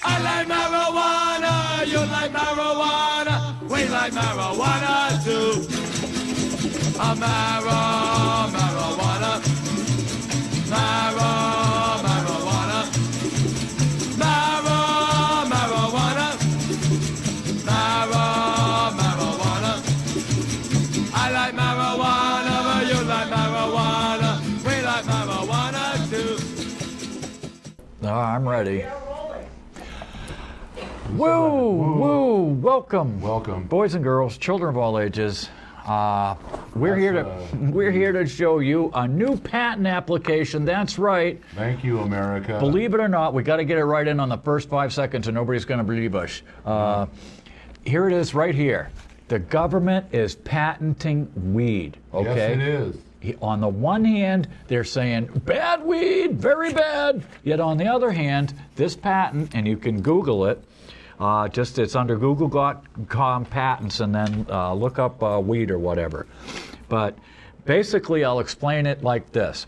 I like marijuana, you like marijuana, we like marijuana too. Marijuana, marijuana, marijuana, marijuana, marijuana. I like marijuana, but you like marijuana, we like marijuana too. I'm ready. Woo, woo, welcome. Welcome. Boys and girls, children of all ages. We're here to show you a new patent application. That's right. Thank you, America. Believe it or not, we got to get it right in on the first 5 seconds, and nobody's going to believe us. Here it is, right here. The government is patenting weed. Okay. Yes, it is. On the one hand, they're saying bad weed, very bad. Yet on the other hand, this patent, and you can Google it. It's under Google.com patents, and then look up weed or whatever. But basically, I'll explain it like this.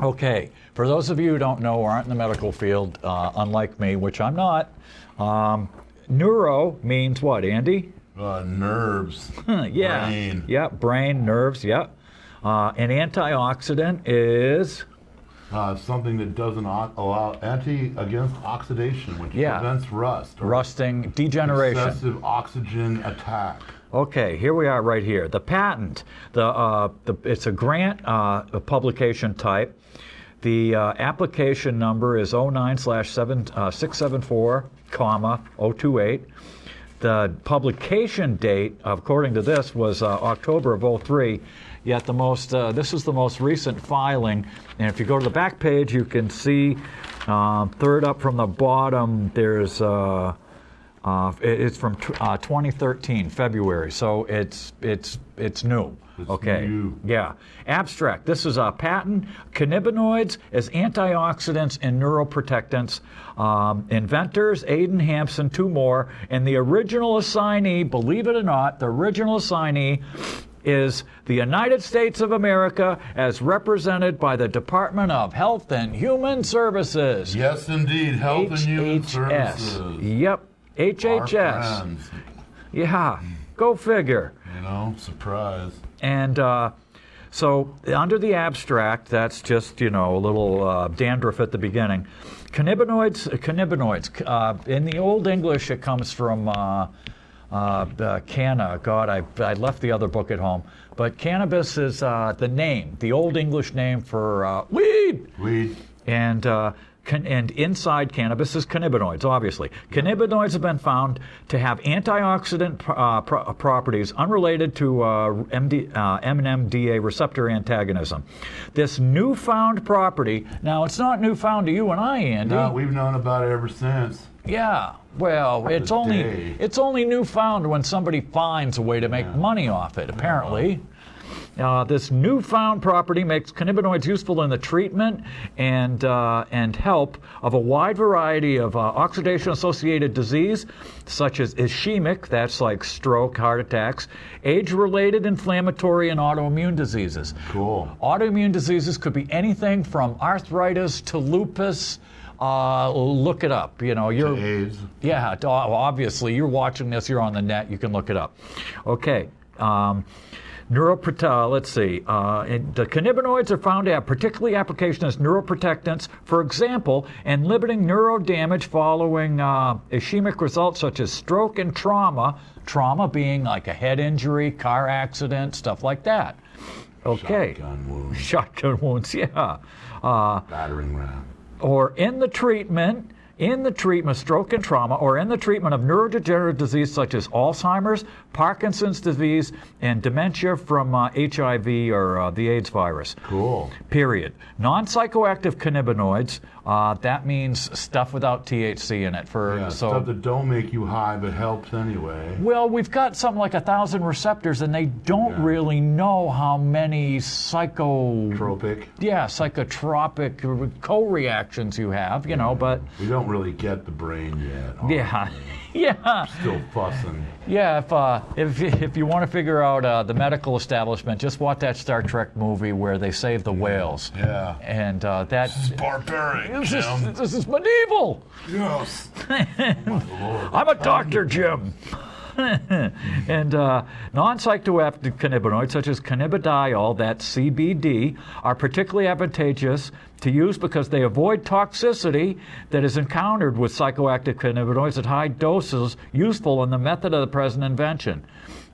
Okay, for those of you who don't know or aren't in the medical field, unlike me, which I'm not, neuro means what, Andy? Nerves. Yeah. Brain. Yeah, brain, nerves, yeah. An antioxidant is... Something that doesn't allow against oxidation, which prevents rust. Rusting, degeneration. Excessive oxygen attack. Okay, here we are right here. The patent, it's a grant publication type. The application number is 09/674, 028. The publication date, according to this, was October of 03. Yet this is the most recent filing, and if you go to the back page, you can see third up from the bottom. There's it's from 2013 February, so it's new. It's new. Yeah. Abstract. This is a patent. Cannabinoids as antioxidants and neuroprotectants. Inventors, Aiden Hampson, two more, and the original assignee. Believe it or not, the original assignee is the United States of America, as represented by the Department of Health and Human Services. Yes, indeed, Health and Human Services. Yep, HHS. Our friends. Yeah, go figure. You know, surprise. And so under the abstract, that's just, a little dandruff at the beginning. Cannabinoids. In the Old English, it comes from canna. God, I left the other book at home. But cannabis is the name, the Old English name for weed. Weed. And inside cannabis is cannabinoids, obviously. Cannabinoids have been found to have antioxidant properties unrelated to NMDA receptor antagonism. This newfound property, now it's not newfound to you and I, Andy. No, we've known about it ever since. Yeah, well, it's only newfound when somebody finds a way to make money off it, apparently. This newfound property makes cannabinoids useful in the treatment and help of a wide variety of oxidation-associated disease, such as ischemic, that's like stroke, heart attacks, age-related inflammatory and autoimmune diseases. Cool. Autoimmune diseases could be anything from arthritis to lupus. Look it up. You're AIDS. Yeah, obviously you're watching this. You're on the net. You can look it up. Okay. Let's see. The cannabinoids are found to have particularly application as neuroprotectants, for example, in limiting neuro damage following ischemic results such as stroke and trauma. Trauma being like a head injury, car accident, stuff like that. Okay. Shotgun wounds. Shotgun wounds. Yeah. Battering ram. Or in the treatment of stroke and trauma, or in the treatment of neurodegenerative disease such as Alzheimer's, Parkinson's disease, and dementia from HIV or the AIDS virus. Cool. Period. Non-psychoactive cannabinoids, that means stuff without THC in it. Stuff that don't make you high but helps anyway. Well, we've got something like 1,000 receptors, and they don't really know how many psychotropic co-reactions you have, but... We don't really get the brain yet. Yeah. Yeah. Still fussing. Yeah, if you want to figure out the medical establishment, just watch that Star Trek movie where they save the whales. Yeah. And This is barbaric. This is medieval. Yes. My Lord. I'm a doctor, Jim. And non-psychoactive cannabinoids such as cannabidiol, that's CBD, are particularly advantageous to use because they avoid toxicity that is encountered with psychoactive cannabinoids at high doses, useful in the method of the present invention.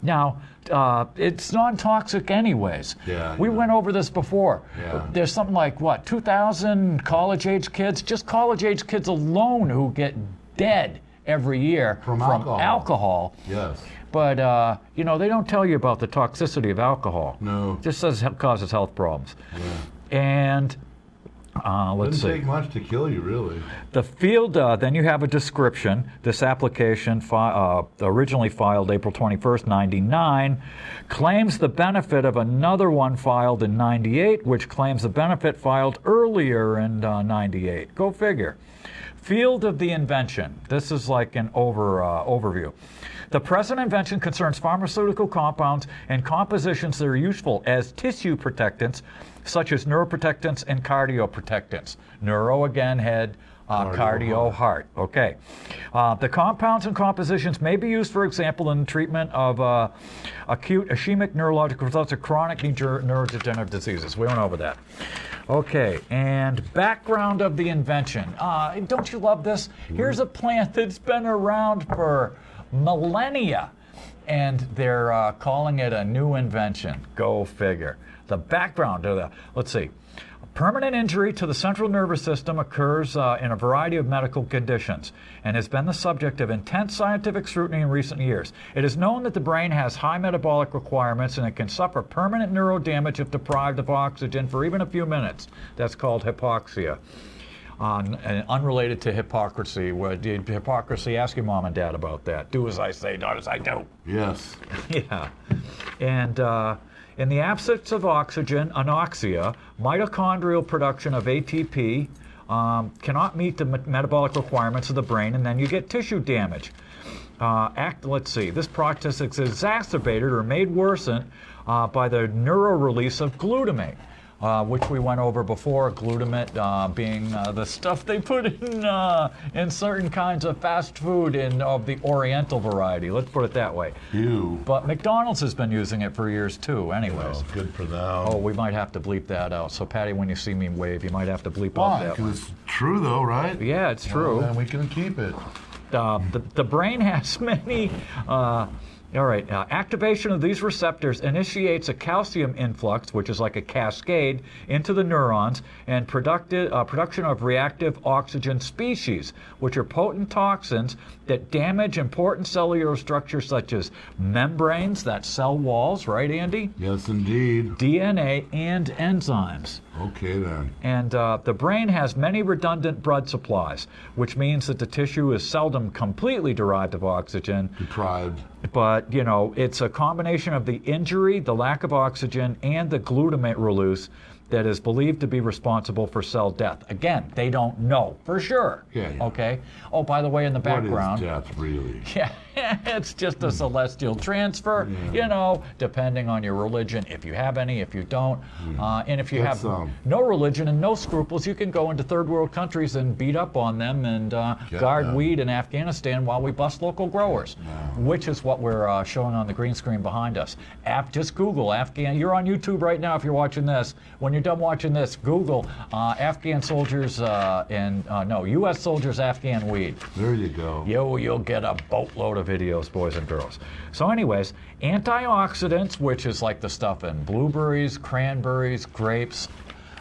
Now, it's non-toxic anyways. Yeah, we went over this before. Yeah. There's something like, 2,000 college-age kids, just college-age kids alone who get dead every year from alcohol. Yes. But, they don't tell you about the toxicity of alcohol. No. It just says it causes health problems. Yeah. And let's see. Doesn't take much to kill you, really. The field, then you have a description. This application, originally filed April 21st, 99, claims the benefit of another one filed in 98, which claims the benefit filed earlier in 98. Go figure. Field of the invention. This is like an overview. The present invention concerns pharmaceutical compounds and compositions that are useful as tissue protectants, such as neuroprotectants and cardioprotectants. Neuro, again, head, cardio, heart. Okay. The compounds and compositions may be used, for example, in the treatment of acute ischemic neurological results of chronic neurodegenerative diseases. We went over that. Okay, and background of the invention. Don't you love this? Here's a plant that's been around for millennia, and they're calling it a new invention. Go figure. The background of let's see. Permanent injury to the central nervous system occurs in a variety of medical conditions and has been the subject of intense scientific scrutiny in recent years. It is known that the brain has high metabolic requirements and it can suffer permanent neural damage if deprived of oxygen for even a few minutes. That's called hypoxia. Unrelated to hypocrisy. Did hypocrisy? Ask your mom and dad about that. Do as I say, not as I do. Yes. Yeah. And in the absence of oxygen, anoxia, mitochondrial production of ATP cannot meet the metabolic requirements of the brain, and then you get tissue damage. Let's see. This process is exacerbated or made worse by the neural release of glutamate. Which we went over before, glutamate being the stuff they put in certain kinds of fast food of the Oriental variety. Let's put it that way. Ew. But McDonald's has been using it for years too, anyways. Well, good for them. Oh, we might have to bleep that out. So, Patty, when you see me wave, you might have to bleep out that one. Because it's true, though, right? Yeah, it's true. Well, then we can keep it. The brain has many... All right, activation of these receptors initiates a calcium influx, which is like a cascade, into the neurons, and production of reactive oxygen species, which are potent toxins that damage important cellular structures such as membranes, that's cell walls, right, Andy? Yes, indeed. DNA and enzymes. Okay, then. And the brain has many redundant blood supplies, which means that the tissue is seldom completely derived of oxygen. Deprived. But, it's a combination of the injury, the lack of oxygen, and the glutamate release that is believed to be responsible for cell death. Again, they don't know for sure. Yeah. Okay? Oh, by the way, in the background... What is death, really? Yeah, it's just a celestial transfer, depending on your religion, if you have any, if you don't. And if you have no religion and no scruples, you can go into third world countries and beat up on them and guard weed in Afghanistan while we bust local growers, which is what we're showing on the green screen behind us. Just Google Afghan. You're on YouTube right now if you're watching this. When you're done watching this, Google Afghan soldiers U.S. soldiers Afghan weed. There you go. You'll get a boatload of videos, boys and girls. So anyways, antioxidants, which is like the stuff in blueberries, cranberries, grapes,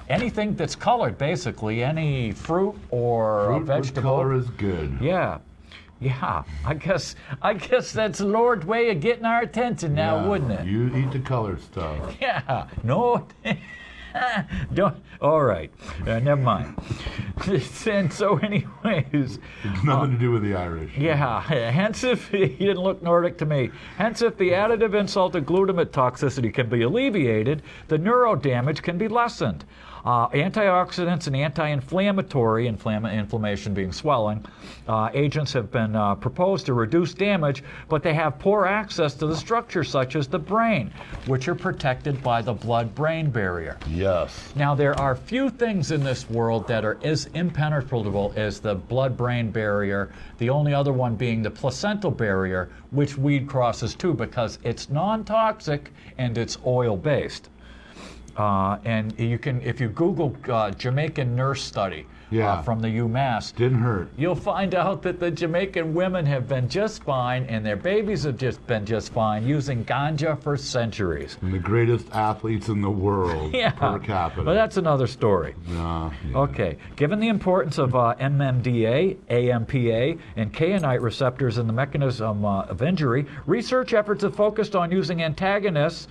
anything that's colored, basically, any fruit or vegetable. Color is good. Yeah. Yeah, I guess that's the Lord's way of getting our attention now, wouldn't it? You eat the colored stuff. Yeah, no, don't. All right, never mind. And so, anyways, it's nothing to do with the Irish. Yeah. Hence, if he didn't look Nordic to me. Hence, if the additive insult of glutamate toxicity can be alleviated, the neuro damage can be lessened. Antioxidants and anti-inflammatory, inflammation being swelling, agents have been proposed to reduce damage, but they have poor access to the structures such as the brain, which are protected by the blood-brain barrier. Yes. Now, there are few things in this world that are as is impenetrable as the blood-brain barrier, the only other one being the placental barrier, which weed crosses too because it's non-toxic and it's oil-based. And you can, if you Google Jamaican nurse study from the UMass, didn't hurt. You'll find out that the Jamaican women have been just fine, and their babies have just been just fine using ganja for centuries. And the greatest athletes in the world per capita. But that's another story. Okay. Given the importance of NMDA, AMPA, and kainite receptors in the mechanism of injury, research efforts have focused on using antagonists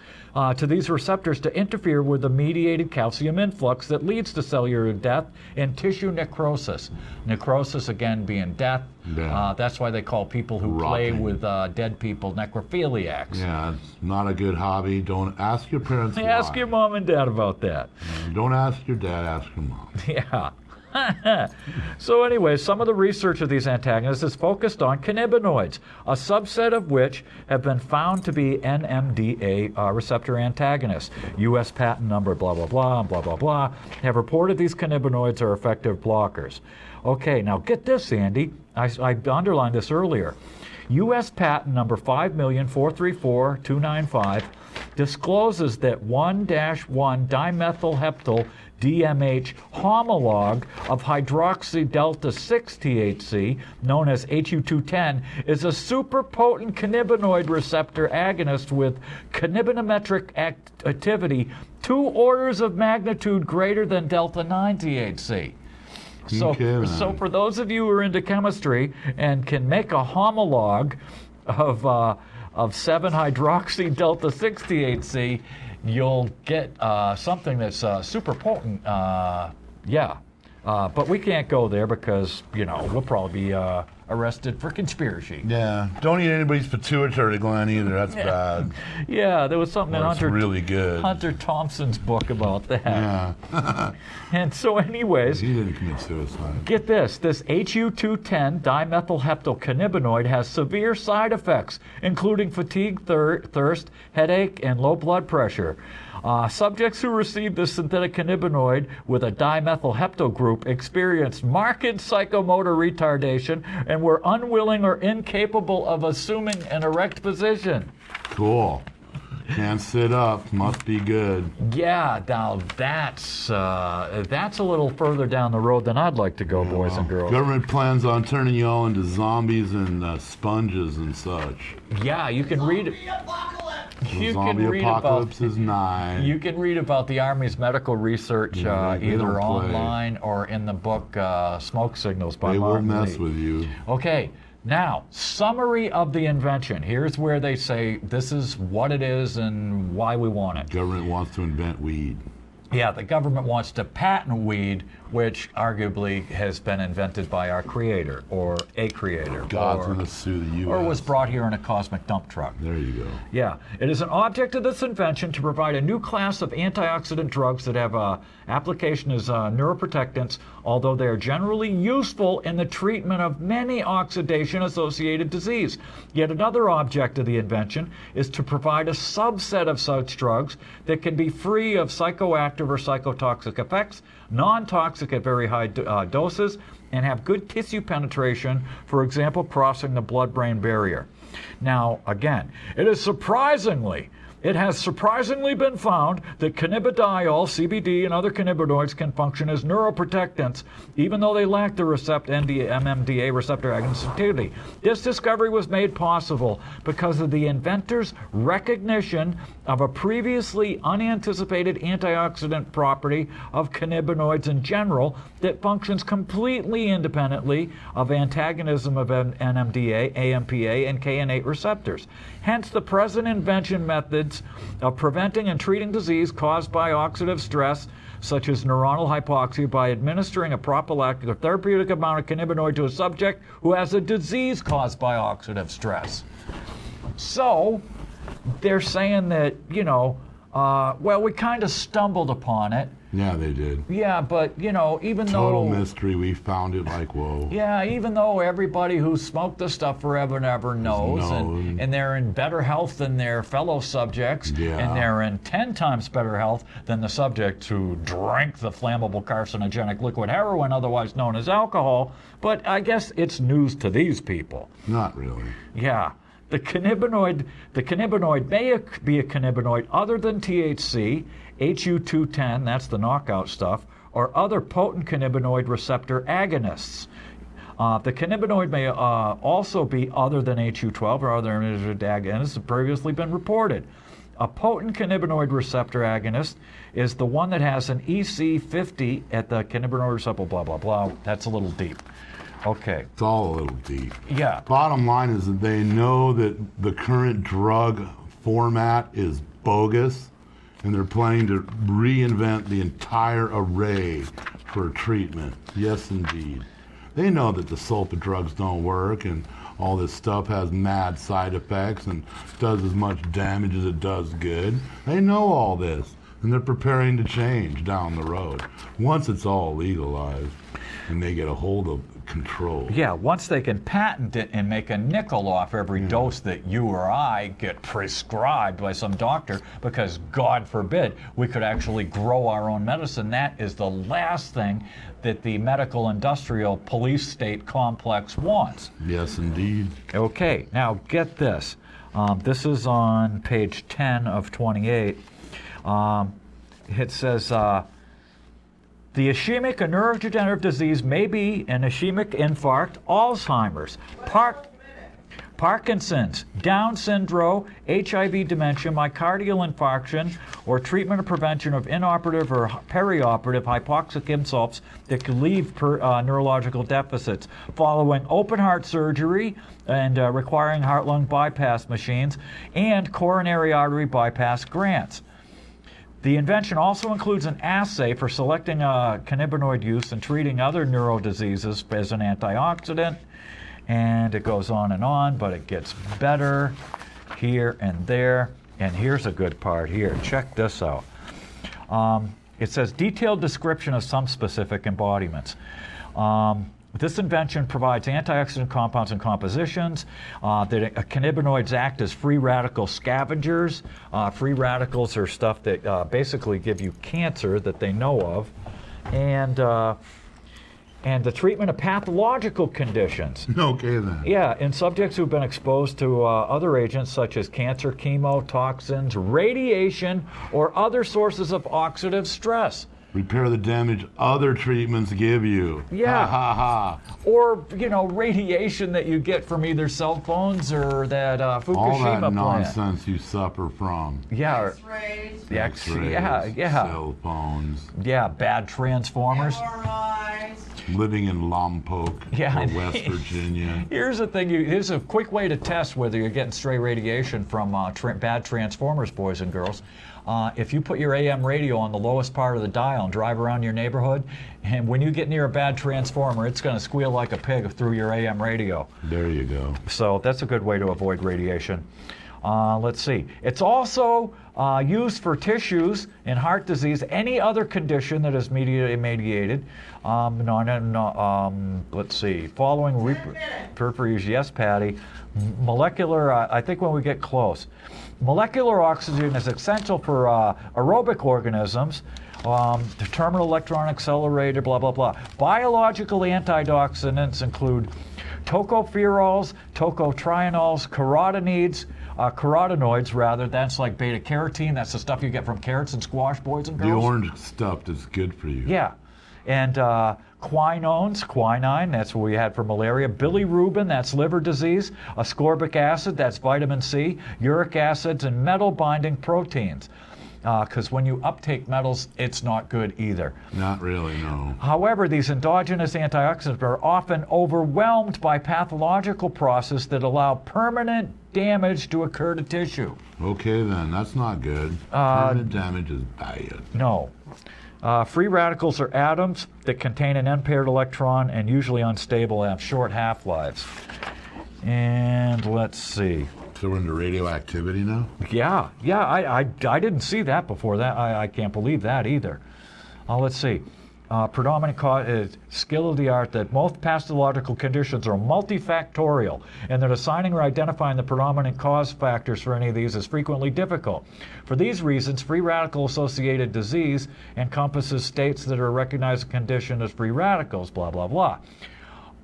to these receptors to interfere with the mediated calcium influx that leads to cellular death and tissue necrosis. Necrosis, again, being death. That's why they call people who play with dead people necrophiliacs. Yeah, it's not a good hobby. Don't ask your parents why. Ask your mom and dad about that. Don't ask your dad, ask your mom. Yeah. So anyway, some of the research of these antagonists is focused on cannabinoids, a subset of which have been found to be NMDA receptor antagonists. U.S. patent number blah, blah, blah, and blah, blah, blah, have reported these cannabinoids are effective blockers. Okay, now get this, Andy. I underlined this earlier. U.S. patent number 5,434,295 discloses that 1-1-dimethylheptyl DMH homolog of hydroxy-delta-6 THC, known as HU210, is a superpotent cannabinoid receptor agonist with cannabinometric activity 2 orders of magnitude greater than delta-9 THC. So for those of you who are into chemistry and can make a homolog of 7-hydroxy-delta-6 THC, you'll get something that's super potent. But we can't go there because, we'll probably be arrested for conspiracy. Yeah, don't eat anybody's pituitary gland either. That's bad. Yeah, there was something in Hunter Thompson's book about that. Yeah. And so anyways, he didn't commit suicide. Get this HU210 dimethylheptyl cannabinoid has severe side effects, including fatigue, thirst, headache, and low blood pressure. Subjects who received the synthetic cannabinoid with a dimethylheptyl group experienced marked psychomotor retardation and were unwilling or incapable of assuming an erect position. Cool. Can't sit up. Must be good. Yeah, now that's a little further down the road than I'd like to go, boys and girls. Government plans on turning you all into zombies and sponges and such. Yeah, you can read it. Zombie apocalypse is nigh. You can read about the Army's medical research either online or in the book Smoke Signals by Martin Lee. They will mess with you. Okay, now, summary of the invention. Here's where they say this is what it is and why we want it. Government wants to invent weed. Yeah, the government wants to patent weed, which arguably has been invented by our creator or a creator. God's going to sue the U.S. Or was brought here in a cosmic dump truck. There you go. Yeah. It is an object of this invention to provide a new class of antioxidant drugs that have application as neuroprotectants, although they are generally useful in the treatment of many oxidation-associated disease. Yet another object of the invention is to provide a subset of such drugs that can be free of psychoactive or psychotoxic effects, non-toxic at very high doses, and have good tissue penetration, for example, crossing the blood-brain barrier. Now, again, it has surprisingly been found that cannabidiol, CBD, and other cannabinoids can function as neuroprotectants, even though they lack the MMDA receptor agonist activity. This discovery was made possible because of the inventor's recognition of a previously unanticipated antioxidant property of cannabinoids in general that functions completely independently of antagonism of NMDA, AMPA, and kainate receptors. Hence, the present invention methods of preventing and treating disease caused by oxidative stress, such as neuronal hypoxia, by administering a prophylactic or therapeutic amount of cannabinoid to a subject who has a disease caused by oxidative stress. So, they're saying that, we kind of stumbled upon it, Yeah, they did. Yeah, but, you know, even Total though... mystery. We found it like, whoa. Yeah, even though everybody who smoked the stuff forever and ever knows, and they're in better health than their fellow subjects, and they're in 10 times better health than the subjects who drank the flammable carcinogenic liquid heroin, otherwise known as alcohol. But I guess it's news to these people. Not really. Yeah. The cannabinoid may be a cannabinoid other than THC, HU210, that's the knockout stuff, or other potent cannabinoid receptor agonists. The cannabinoid may also be other than HU12 or other agonists have previously been reported. A potent cannabinoid receptor agonist is the one that has an EC50 at the cannabinoid receptor, blah, blah, blah. That's a little deep. Okay. It's all a little deep. Yeah. Bottom line is that they know that the current drug format is bogus, and they're planning to reinvent the entire array for treatment. Yes, indeed. They know that the sulfa drugs don't work, and all this stuff has mad side effects and does as much damage as it does good. They know all this, and they're preparing to change down the road once it's all legalized and they get a hold of control. Yeah, once they can patent it and make a nickel off every dose that you or I get prescribed by some doctor, because God forbid we could actually grow our own medicine. That is the last thing that the medical industrial police state complex wants. Yes, indeed. Okay, now get this. This is on page 10 of 28. It says, the ischemic, a neurodegenerative disease, may be an ischemic infarct, Alzheimer's, Parkinson's, Down syndrome, HIV, dementia, myocardial infarction, or treatment or prevention of inoperative or perioperative hypoxic insults that could leave neurological deficits, following open heart surgery and requiring heart-lung bypass machines and coronary artery bypass grants. The invention also includes an assay for selecting cannabinoid use and treating other neuro diseases as an antioxidant. And it goes on, but it gets better here and there. And here's a good part here. Check this out. It says detailed description of some specific embodiments. This invention provides antioxidant compounds and compositions. Cannabinoids act as free radical scavengers. Free radicals are stuff that basically give you cancer that they know of. And the treatment of pathological conditions. Okay, then. Yeah, in subjects who've been exposed to other agents such as cancer, chemo, toxins, radiation, or other sources of oxidative stress. Repair the damage other treatments give you. Yeah. Ha ha ha. Or, you know, radiation that you get from either cell phones or that Fukushima All that plant. nonsense you suffer from. Yeah. X-rays. The X-rays, yeah. cell phones. Yeah, bad transformers. MRIs. Living in Lompoc or West Virginia. Here's the thing. Here's a quick way to test whether you're getting stray radiation from bad transformers, boys and girls. If you put your AM radio on the lowest part of the dial and drive around your neighborhood, and when you get near a bad transformer, it's going to squeal like a pig through your AM radio. There you go. So that's a good way to avoid radiation. Let's see. It's also used for tissues in heart disease, any other condition that is mediated. Let's see. Following periphery use, yes, Patty. Molecular, I think when we get close. Molecular oxygen is essential for aerobic organisms. The terminal electron accelerator, blah, blah, blah. Biological antioxidants include tocopherols, tocotrienols, carotenoids rather. That's like beta carotene. That's the stuff you get from carrots and squash, boys and girls. The orange stuff is good for you. Yeah. And quinine, that's what we had for malaria. Bilirubin, that's liver disease. Ascorbic acid, that's vitamin C. Uric acids and metal-binding proteins. Because when you uptake metals, it's not good either. Not really, no. However, these endogenous antioxidants are often overwhelmed by pathological processes that allow permanent damage to occur to tissue. Okay, then. That's not good. Permanent damage is bad. No. Free radicals are atoms that contain an unpaired electron and usually unstable and have short half-lives. And let's see. So we're into radioactivity now? Yeah, I didn't see that before. That I can't believe that either. Let's see. Predominant cause is skill of the art that most pathological conditions are multifactorial, and that assigning or identifying the predominant cause factors for any of these is frequently difficult. For these reasons, free radical associated disease encompasses states that are recognized condition as free radicals, blah, blah, blah.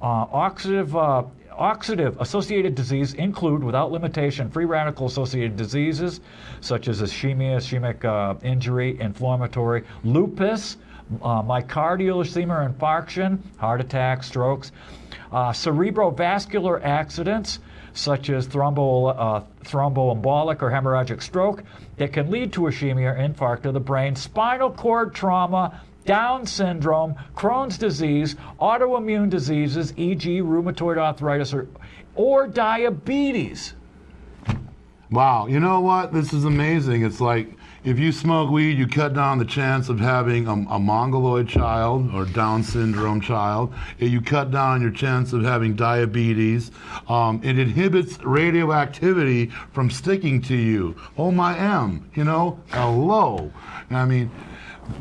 Oxidative associated disease include, without limitation, free radical associated diseases such as ischemic injury, inflammatory, lupus, myocardial ischemia, infarction, heart attacks, strokes, cerebrovascular accidents such as thromboembolic or hemorrhagic stroke that can lead to ischemia or infarct of the brain, spinal cord trauma, Down syndrome, Crohn's disease, autoimmune diseases, e.g. rheumatoid arthritis or diabetes. Wow, you know what? This is amazing. It's like if you smoke weed, you cut down the chance of having a mongoloid child or Down syndrome child. You cut down your chance of having diabetes. It inhibits radioactivity from sticking to you. Oh my M, you know, hello. I mean,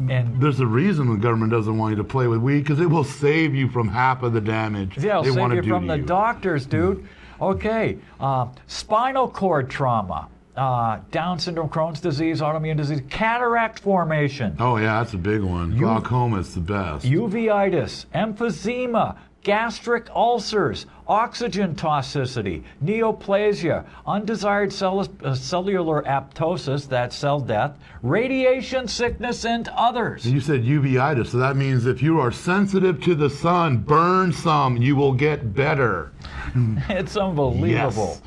and there's a reason the government doesn't want you to play with weed, because it will save you from half of the damage they want to do to you. Yeah, it'll save you from the doctors, dude. Okay, spinal cord trauma, Down syndrome, Crohn's disease, autoimmune disease, cataract formation. Oh yeah, that's a big one. Glaucoma is the best. Uveitis, emphysema, gastric ulcers, oxygen toxicity, neoplasia, undesired cellular apoptosis, that's cell death, radiation sickness, and others. And you said uveitis, so that means if you are sensitive to the sun, burn some, you will get better. It's unbelievable. Yes.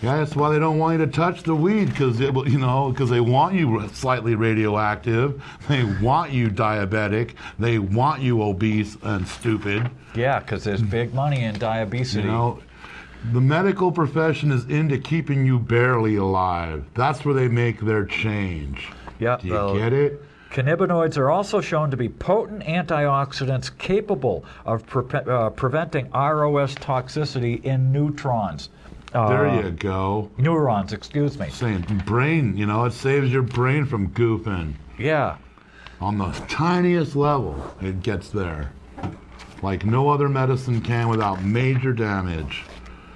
Yeah, that's why they don't want you to touch the weed, because they want you slightly radioactive. They want you diabetic. They want you obese and stupid. Yeah, because there's big money in diabetes. You know, the medical profession is into keeping you barely alive. That's where they make their change. Yeah, do you get it? Cannabinoids are also shown to be potent antioxidants capable of preventing ROS toxicity in neutrons. There you go. Neurons, excuse me. Saying brain, you know, it saves your brain from goofing. Yeah. On the tiniest level, it gets there. Like no other medicine can without major damage.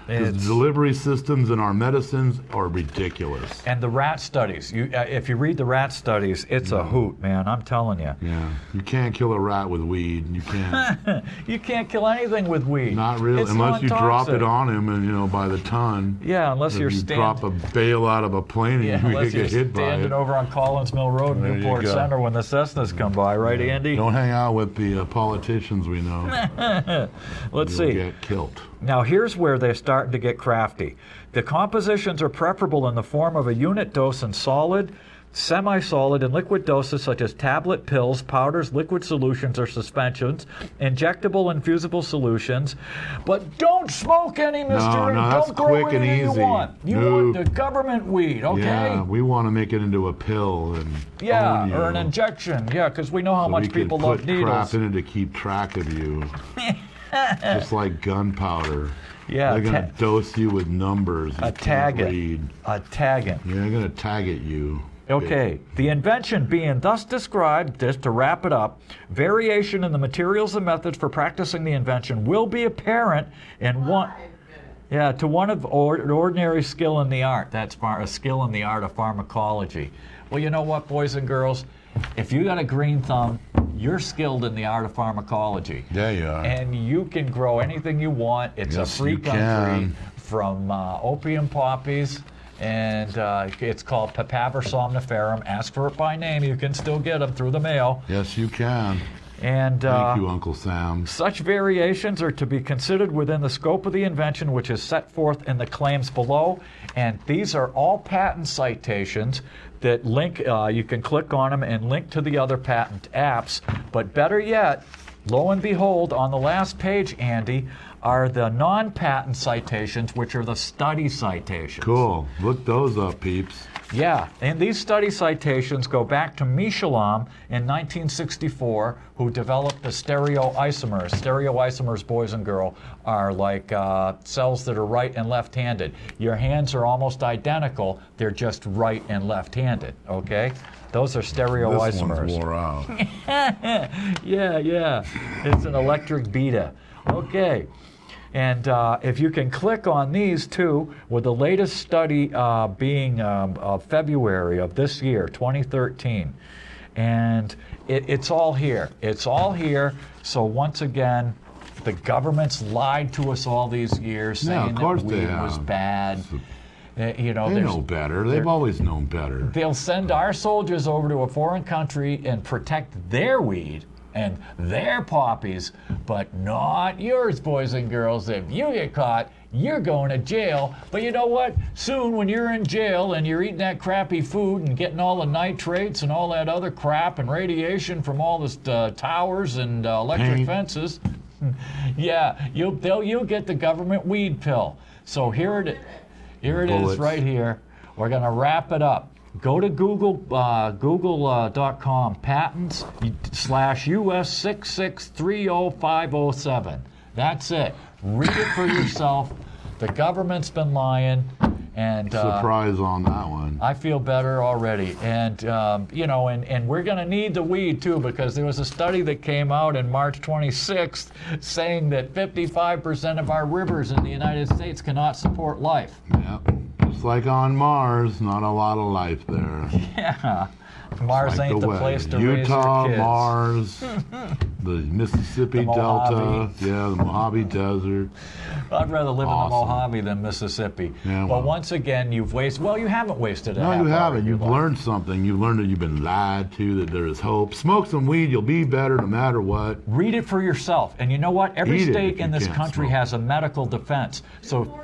The delivery systems in our medicines are ridiculous. And the rat studies, if you read the rat studies, it's a hoot, man, I'm telling you. Yeah, you can't kill a rat with weed. You can't. You can't kill anything with weed. Not really, unless you drop it on him, and you know, by the ton. Yeah, unless if you drop a bale out of a plane, and you get hit by it. Standing over on Collins Mill Road in Newport Center when the Cessnas come by, right, Andy? Don't hang out with the politicians we know. Let's see. You'll get killed. Now here's where they're starting to get crafty. The compositions are preferable in the form of a unit dose in solid, semi-solid, and liquid doses such as tablet, pills, powders, liquid solutions, or suspensions, injectable and fusible solutions. But don't smoke any, mister. No, that's don't grow quick and anything easy. You want. You want the government weed, okay? Yeah, we want to make it into a pill and own you. Or an injection. Yeah, because we know how much people love needles. We can put crap in it to keep track of you. Just like gunpowder. Yeah, they're going to dose you with numbers. A taggant. Yeah, they're going to target you. Okay, the invention being thus described, just to wrap it up, variation in the materials and methods for practicing the invention will be apparent in to one of ordinary skill in the art. That's a skill in the art of pharmacology. Well, you know what, boys and girls? If you got a green thumb, you're skilled in the art of pharmacology. There you are. And you can grow anything you want. It's a free country from opium poppies, and it's called Papaver somniferum. Ask for it by name. You can still get them through the mail. Yes, you can. And thank you, Uncle Sam. Such variations are to be considered within the scope of the invention, which is set forth in the claims below. And these are all patent citations that link. You can click on them and link to the other patent apps. But better yet, lo and behold, on the last page, Andy, are the non-patent citations, which are the study citations. Cool. Look those up, peeps. Yeah, and these study citations go back to Michelin in 1964, who developed the stereoisomers. Stereoisomers, boys and girls, are like cells that are right and left-handed. Your hands are almost identical, they're just right and left-handed, okay? Those are stereoisomers. This one's wore out. Yeah. It's an electric beta. Okay. And if you can click on these two, with the latest study being February of this year, 2013. And it's all here. It's all here. So once again, the government's lied to us all these years, saying that weed was bad. You know, they know better. They've always known better. They'll send our soldiers over to a foreign country and protect their weed and their poppies, but not yours, boys and girls. If you get caught, you're going to jail. But you know what? Soon, when you're in jail and you're eating that crappy food and getting all the nitrates and all that other crap and radiation from all the towers and electric fences, yeah, you'll get the government weed pill. So here it is right here. We're going to wrap it up. Go to google.com, patents /US 6630507. That's it. Read it for yourself. The government's been lying. And surprise on that one. I feel better already. And, you know, and we're going to need the weed, too, because there was a study that came out in March 26th saying that 55% of our rivers in the United States cannot support life. Yep. Just like on Mars, not a lot of life there. Yeah. Mars like ain't the place to raise Utah, your kids. Mars, the Mississippi Delta, yeah, the Mojave Desert. I'd rather live in the Mojave than Mississippi. Yeah, but once again, you've wasted. Well, you haven't wasted it. No, you haven't. You've learned something. You've learned that you've been lied to, that there is hope. Smoke some weed, you'll be better no matter what. Read it for yourself. And you know what? Every state in this country has a medical defense. So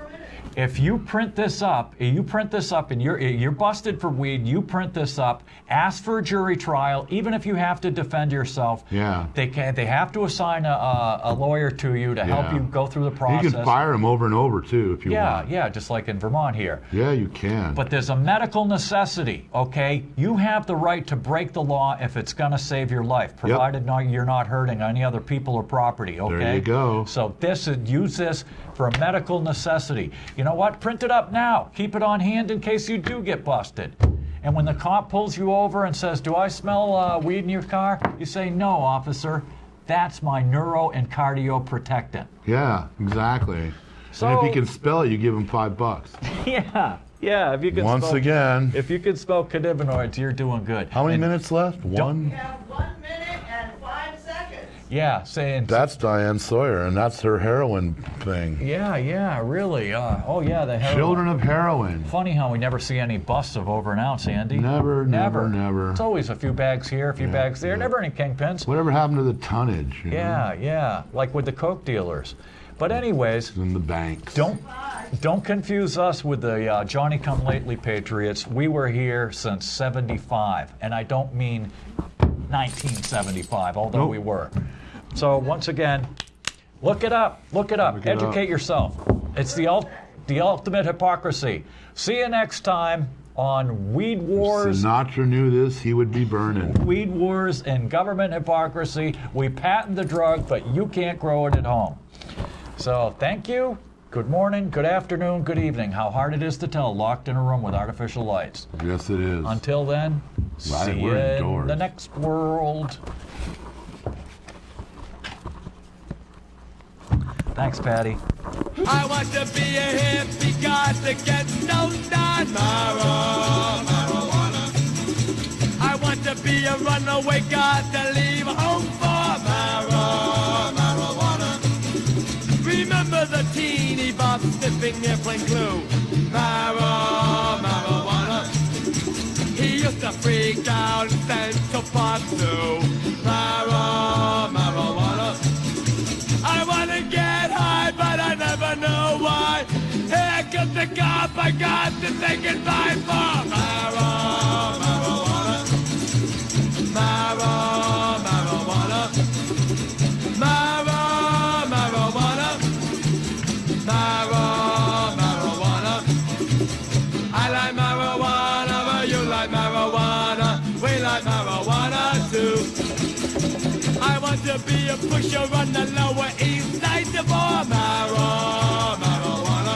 if you print this up, and you're busted for weed, you print this up, ask for a jury trial, even if you have to defend yourself. Yeah. They have to assign a lawyer to you to help you go through the process. You can fire them over and over, too, if you want. Yeah, just like in Vermont here. Yeah, you can. But there's a medical necessity, okay? You have the right to break the law if it's going to save your life, provided you're not hurting any other people or property, okay? There you go. So use this for a medical necessity. You know what? Print it up now. Keep it on hand in case you do get busted. And when the cop pulls you over and says, "Do I smell weed in your car?" you say, "No, officer. That's my neuro and cardio protectant." Yeah, exactly. So, and if you can spell it, you give him $5. Yeah. If you can if you can spell cannabinoids, you're doing good. How many minutes left? One. We have 1 minute and 5 seconds. Yeah, saying that's Diane Sawyer, and that's her heroin thing. Yeah, really. The heroin. Children of heroin. Funny how we never see any busts of over an ounce, Andy. Never. It's always a few bags here, a few bags there. Never any kingpins. Whatever happened to the tonnage? Yeah. Like with the coke dealers. But anyways, in the banks. Don't confuse us with the Johnny-come-lately patriots. We were here since '75, and I don't mean 1975, although we were. So once again, look it up. Educate yourself. It's the ultimate hypocrisy. See you next time on Weed Wars. If Sinatra knew this, he would be burning. Weed Wars and government hypocrisy. We patent the drug, but you can't grow it at home. So thank you. Good morning, good afternoon, good evening. How hard it is to tell locked in a room with artificial lights. Yes, it is. Until then, see you in the next world. Thanks, Patty. I want to be a hippie, got to get stoned on marijuana. I want to be a runaway, got to leave home for marijuana. Remember the teeny bop sniffing airplane glue? Marijuana. He used to freak out in Central Park Zoo. Marijuana. I want to get high, but I never know why. Here comes the cop, I got to say goodbye for marijuana. Marijuana. to be a pusher on the Lower East Side for marijuana.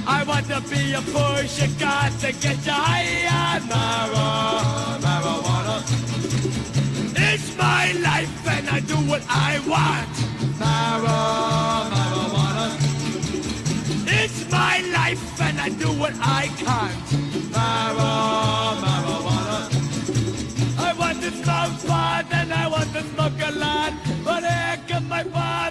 I want to be a pusher, got to get you high on marijuana. It's my life and I do what I want. Marijuana. It's my life and I do what I can't. Marijuana. I want to smoke pot and I want to smoke a lot, but here comes my father.